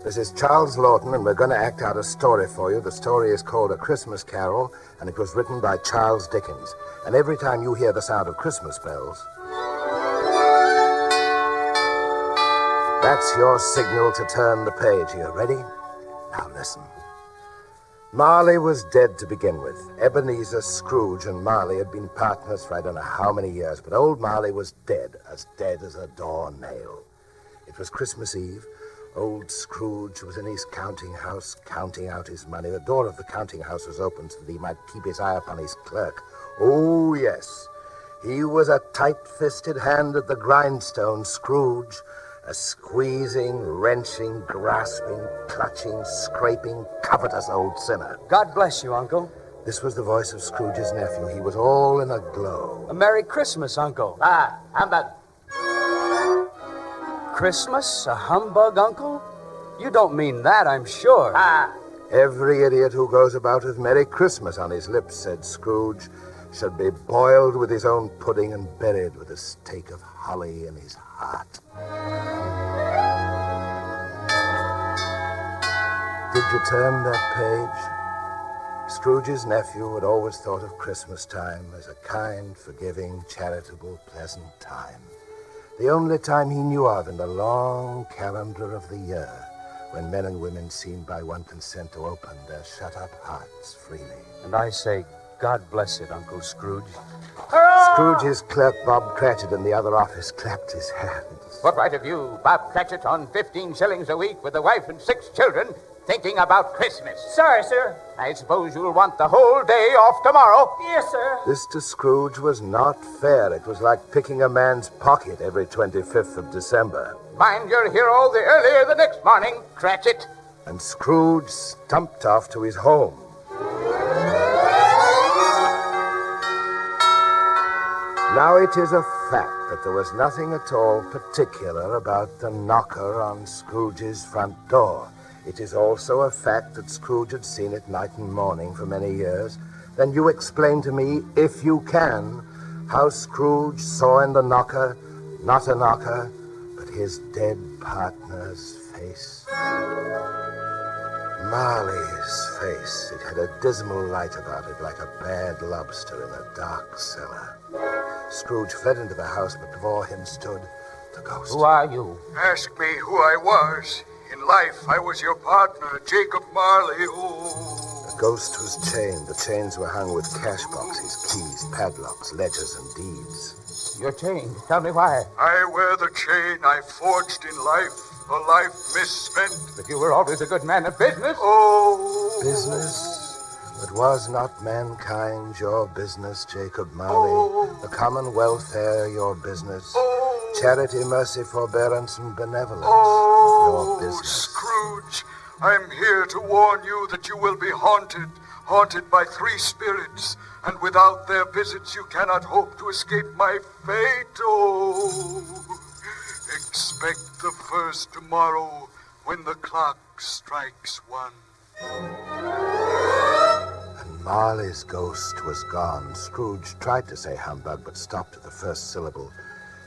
This is Charles Laughton, and we're going to act out a story for you. The story is called A Christmas Carol, and it was written by Charles Dickens. And every time you hear the sound of Christmas bells, that's your signal to turn the page. Are you ready? Now listen. Marley was dead to begin with. Ebenezer, Scrooge, and Marley had been partners for I don't know how many years, but old Marley was dead as a doornail. It was Christmas Eve. Old Scrooge was in his counting house, counting out his money. The door of the counting house was open so that he might keep his eye upon his clerk. Oh, yes. He was a tight-fisted hand at the grindstone, Scrooge, a squeezing, wrenching, grasping, clutching, scraping, covetous old sinner. God bless you, Uncle. This was the voice of Scrooge's nephew. He was all in a glow. A Merry Christmas, Uncle. Humbug. Christmas? A humbug, Uncle? You don't mean that, I'm sure. Every idiot who goes about with Merry Christmas on his lips, said Scrooge, should be boiled with his own pudding and buried with a stake of holly in his heart. Did you turn that page? Scrooge's nephew had always thought of Christmas time as a kind, forgiving, charitable, pleasant time. The only time he knew of in the long calendar of the year, when men and women seemed by one consent to open their shut-up hearts freely. And I say, God bless it, Uncle Scrooge. Scrooge's clerk, Bob Cratchit, in the other office, clapped his hands. What right have you, Bob Cratchit, on 15 shillings a week with a wife and 6 children, thinking about Christmas? Sorry, sir. I suppose you'll want the whole day off tomorrow. Yes, sir. This to Scrooge was not fair. It was like picking a man's pocket every 25th of December. Mind you're here all the earlier the next morning, Cratchit. And Scrooge stumped off to his home. Now it is a fact that there was nothing at all particular about the knocker on Scrooge's front door. It is also a fact that Scrooge had seen it night and morning for many years. Then you explain to me, if you can, how Scrooge saw in the knocker, not a knocker, but his dead partner's face. Marley's face. It had a dismal light about it, like a bad lobster in a dark cellar. Scrooge fled into the house, but before him stood the ghost. Who are you? Ask me who I was. In life, I was your partner, Jacob Marley. Oh. The ghost was chained. The chains were hung with cash boxes, keys, padlocks, ledgers, and deeds. You're chained. Tell me why. I wear the chain I forged in life, a life misspent. But you were always a good man of business. Oh. Business? But was not mankind your business, Jacob Marley? Oh. The common welfare your business? Oh. Charity, mercy, forbearance, and benevolence Oh, your business? Scrooge, I'm here to warn you that you will be haunted by 3 spirits, and without their visits you cannot hope to escape my fate. Oh, expect the first tomorrow when the clock strikes 1. And Marley's ghost was gone. Scrooge tried to say humbug, but stopped at the first syllable.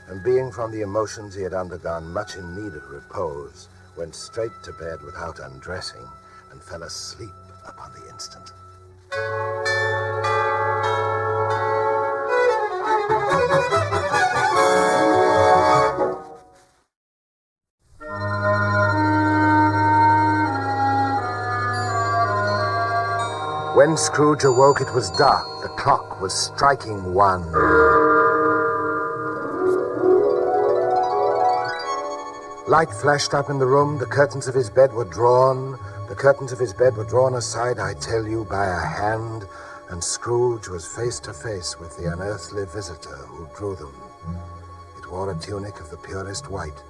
And being from the emotions he had undergone, much in need of repose, went straight to bed without undressing and fell asleep upon the instant. When Scrooge awoke, it was dark. The clock was striking 1. Light flashed up in the room. The curtains of his bed were drawn. The curtains of his bed were drawn aside, I tell you, by a hand, and Scrooge was face to face with the unearthly visitor who drew them. It wore a tunic of the purest white.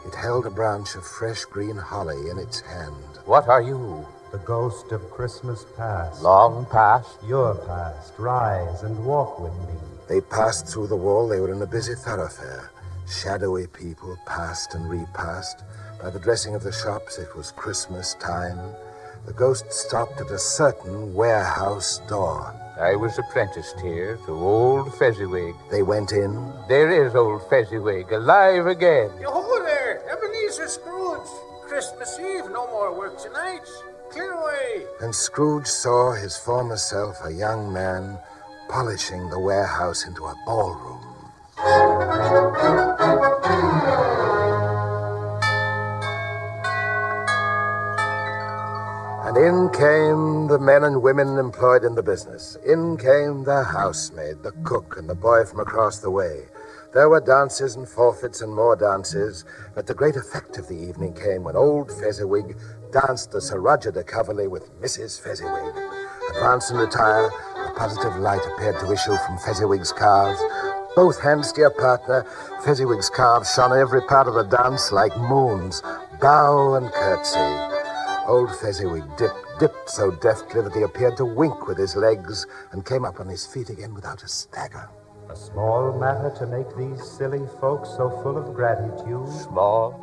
It held a branch of fresh green holly in its hand. What are you? The ghost of Christmas past. Long past? Your past. Rise and walk with me. They passed through the wall. They were in a busy thoroughfare. Shadowy people passed and repassed. By the dressing of the shops, it was Christmas time. The ghost stopped at a certain warehouse door. I was apprenticed here to old Fezziwig. They went in. There is old Fezziwig, alive again. Yo, there, Ebenezer Scrooge. Christmas Eve, no more Lights and lights. Clear away. And Scrooge saw his former self, a young man, polishing the warehouse into a ballroom. And in came the men and women employed in the business. In came the housemaid, the cook, and the boy from across the way. There were dances and forfeits and more dances, but the great effect of the evening came when old Fezziwig danced the Sir Roger de Coverley with Mrs. Fezziwig. Advance and retire, a positive light appeared to issue from Fezziwig's calves. Both hands, dear partner, Fezziwig's calves shone every part of the dance like moons. Bow and curtsy. Old Fezziwig dipped so deftly that he appeared to wink with his legs and came up on his feet again without a stagger. A small matter to make these silly folks so full of gratitude. Small.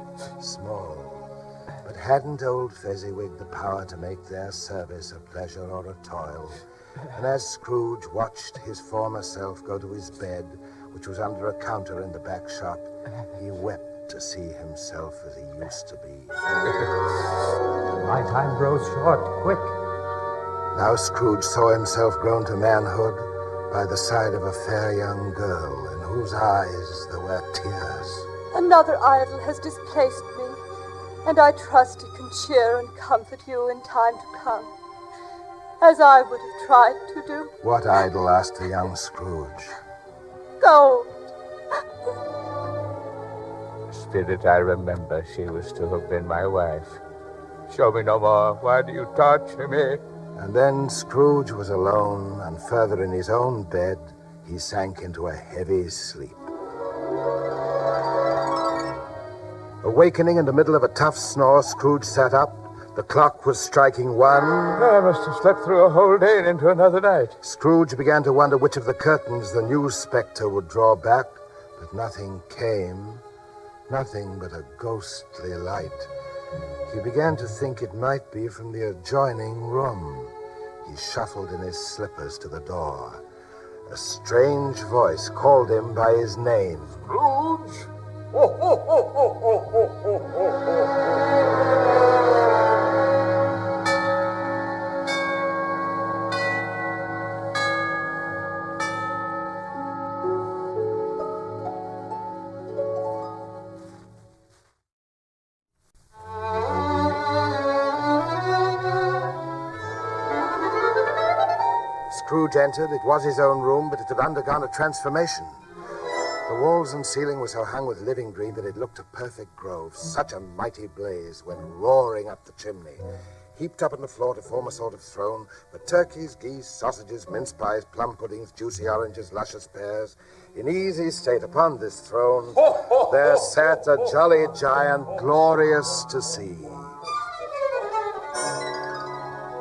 But hadn't old Fezziwig the power to make their service a pleasure or a toil? And as Scrooge watched his former self go to his bed, which was under a counter in the back shop, he wept to see himself as he used to be. My time grows short, quick. Now Scrooge saw himself grown to manhood by the side of a fair young girl in whose eyes there were tears. Another idol has displaced me, and I trust it can cheer and comfort you in time to come, as I would have tried to do. What idol? Asked the young Scrooge. Gold. Spirit, I remember she was to have been my wife. Show me no more. Why do you torture me? And then Scrooge was alone, and further in his own bed, he sank into a heavy sleep. Awakening in the middle of a tough snore, Scrooge sat up. The clock was striking 1. I must have slept through a whole day and into another night. Scrooge began to wonder which of the curtains the new spectre would draw back, but nothing came. Nothing but a ghostly light. He began to think it might be from the adjoining room. He shuffled in his slippers to the door. A strange voice called him by his name. Scrooge? Oh, oh, oh, oh, oh, oh, oh, oh, oh. Scrooge entered. It was his own room, but it had undergone a transformation. The walls and ceiling were so hung with living green that it looked a perfect grove. Such a mighty blaze went roaring up the chimney. Heaped up on the floor to form a sort of throne were turkeys, geese, sausages, mince pies, plum puddings, juicy oranges, luscious pears. In easy state upon this throne, there sat a jolly giant, glorious to see.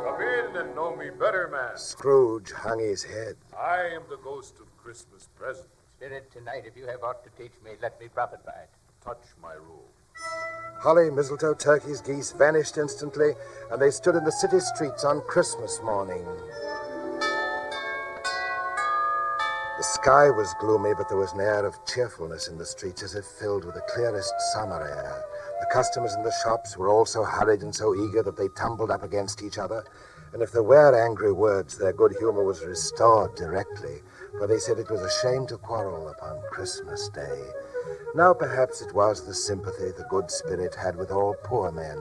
Come in and know me better, man. Scrooge hung his head. I am the ghost of Christmas present. Spirit, tonight, if you have aught to teach me, let me profit by it. Touch my rule. Holly, mistletoe, turkeys, geese vanished instantly, and they stood in the city streets on Christmas morning. The sky was gloomy, but there was an air of cheerfulness in the streets as if filled with the clearest summer air. The customers in the shops were all so hurried and so eager that they tumbled up against each other, and if there were angry words, their good humor was restored directly, for they said it was a shame to quarrel upon Christmas Day. Now perhaps it was the sympathy the good spirit had with all poor men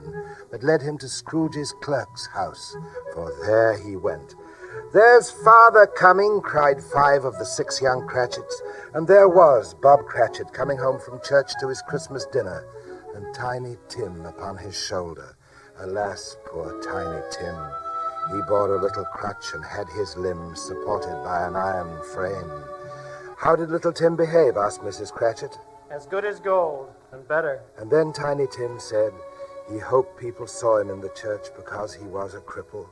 that led him to Scrooge's clerk's house, for there he went. "There's Father coming," cried 5 of the 6 young Cratchits, and there was Bob Cratchit coming home from church to his Christmas dinner, and Tiny Tim upon his shoulder. Alas, poor Tiny Tim. He bore a little crutch and had his limbs supported by an iron frame. "How did little Tim behave?" asked Mrs. Cratchit. "As good as gold, and better." And then Tiny Tim said he hoped people saw him in the church because he was a cripple,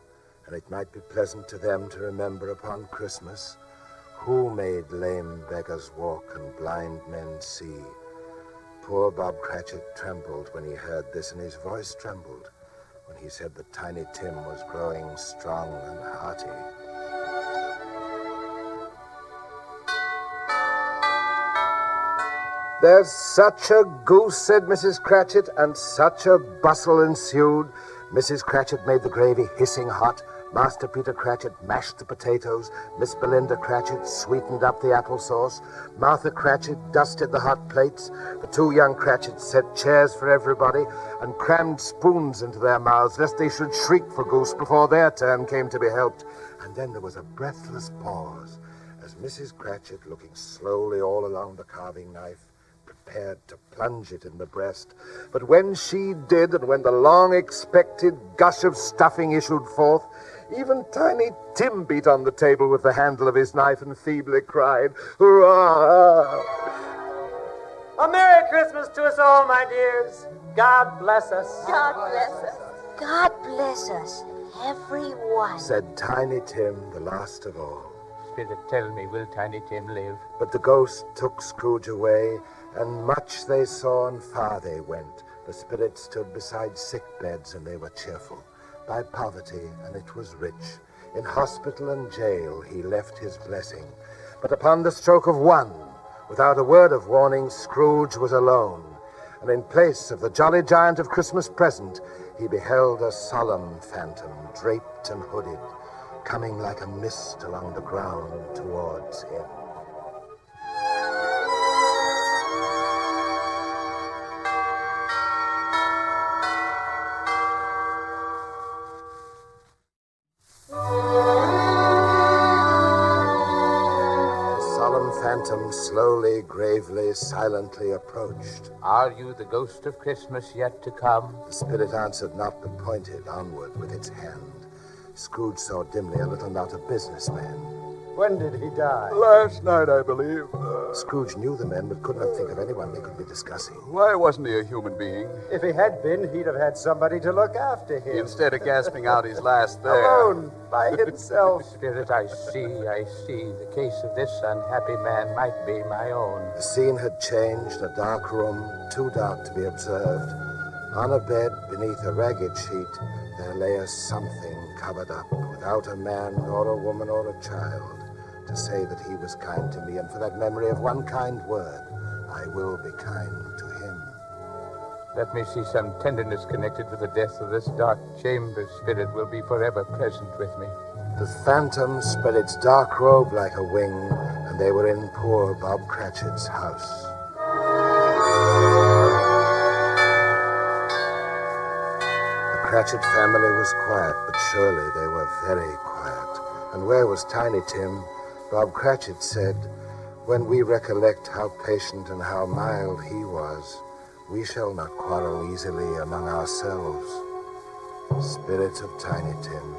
and it might be pleasant to them to remember upon Christmas who made lame beggars walk and blind men see. Poor Bob Cratchit trembled when he heard this, and his voice trembled when he said that Tiny Tim was growing strong and hearty. "There's such a goose," said Mrs. Cratchit, and such a bustle ensued Mrs. Cratchit made the gravy hissing hot. Master Peter Cratchit mashed the potatoes. Miss Belinda Cratchit sweetened up the applesauce. Martha Cratchit dusted the hot plates. The two young Cratchits set chairs for everybody and crammed spoons into their mouths lest they should shriek for goose before their turn came to be helped. And then there was a breathless pause as Mrs. Cratchit, looking slowly all along the carving knife, prepared to plunge it in the breast. But when she did, and when the long-expected gush of stuffing issued forth, even Tiny Tim beat on the table with the handle of his knife and feebly cried, "Hurrah!" A Merry Christmas to us all, my dears. God bless us. God bless us. God bless us, everyone. said Tiny Tim, the last of all. Spirit, tell me, will Tiny Tim live? But the ghost took Scrooge away, and much they saw and far they went. The spirit stood beside sick beds, and they were cheerful. By poverty, and it was rich. In hospital and jail he left his blessing. But upon the stroke of one, without a word of warning, Scrooge was alone. And in place of the jolly giant of Christmas present, he beheld a solemn phantom, draped and hooded, coming like a mist along the ground towards him. Phantom slowly, gravely, silently approached. Are you the ghost of Christmas yet to come? The spirit answered not, but pointed onward with its hand. Scrooge saw dimly a little knot of businessmen. When did he die? Last night, I believe. Scrooge knew the men, but could not think of anyone they could be discussing. Why wasn't he a human being? If he had been, he'd have had somebody to look after him. Instead of gasping out his last there. Alone, by himself. Spirit, I see. The case of this unhappy man might be my own. The scene had changed, a dark room, too dark to be observed. On a bed, beneath a ragged sheet, there lay a something covered up, without a man or a woman or a child, to say that he was kind to me, and for that memory of one kind word, I will be kind to him. Let me see some tenderness connected with the death of this dark chamber. Spirit will be forever present with me. The phantom spread its dark robe like a wing, and they were in poor Bob Cratchit's house. The Cratchit family was quiet, but surely they were very quiet. And where was Tiny Tim? Bob Cratchit said, "When we recollect how patient and how mild he was, we shall not quarrel easily among ourselves. Spirit of Tiny Tim,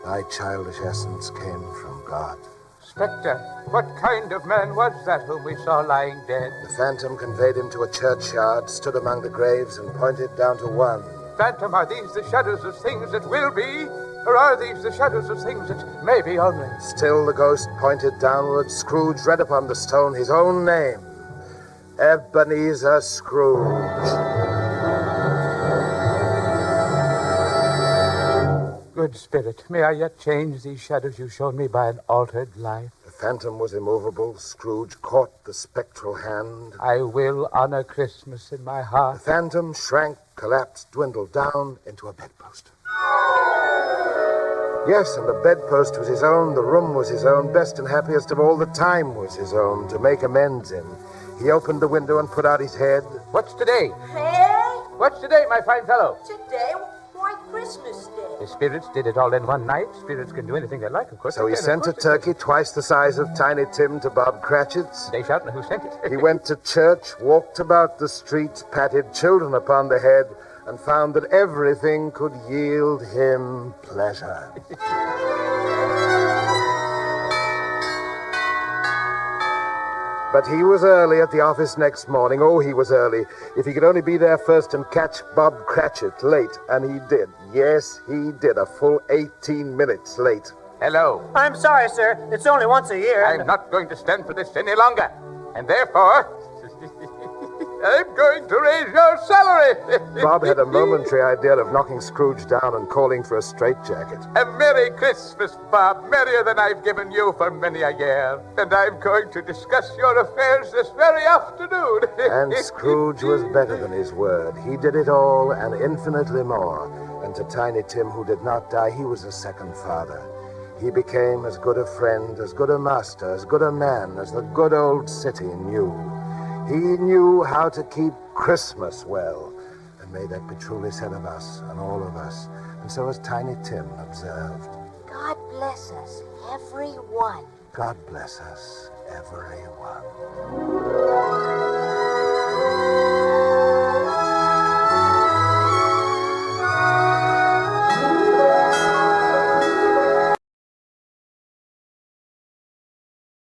thy childish essence came from God." Spectre, what kind of man was that whom we saw lying dead? The phantom conveyed him to a churchyard, stood among the graves, and pointed down to one. Phantom, are these the shadows of things that will be? Or are these the shadows of things that may be only? Still the ghost pointed downward. Scrooge read upon the stone his own name, Ebenezer Scrooge. Good Spirit, may I yet change these shadows you've shown me by an altered life? The phantom was immovable. Scrooge caught the spectral hand. I will honor Christmas in my The heart. phantom shrank, collapsed, dwindled down into a bedpost. Yes, and the bedpost was his own, the room was his own, best and happiest of all, the time was his own, to make amends in. He opened the window and put out his head. What's today? Hey, What's today, my fine fellow? today, why Christmas Day? The spirits did it all in one night. Spirits can do anything they like, of course. So he they can, sent a of course they turkey twice the size of Tiny Tim to Bob Cratchit's. can. They shall know who sent it. He went to church, walked about the streets, patted children upon the head, and found that everything could yield him pleasure. But he was early at the office next morning. Oh, he was early. If he could only be there first and catch Bob Cratchit late. And he did. Yes, he did. A full 18 minutes late. Hello. I'm sorry, sir. It's only once a year. I'm not going to stand for this any longer. And therefore, I'm going to raise your salary. Bob had a momentary idea of knocking Scrooge down and calling for a straitjacket. A Merry Christmas, Bob. Merrier than I've given you for many a year. And I'm going to discuss your affairs this very afternoon. And Scrooge was better than his word. He did it all and infinitely more. And to Tiny Tim, who did not die, he was a second father. He became as good a friend, as good a master, as good a man as the good old city knew. He knew how to keep Christmas well. And may that be truly said of us and all of us. And so as Tiny Tim observed, God bless us, everyone. God bless us, everyone.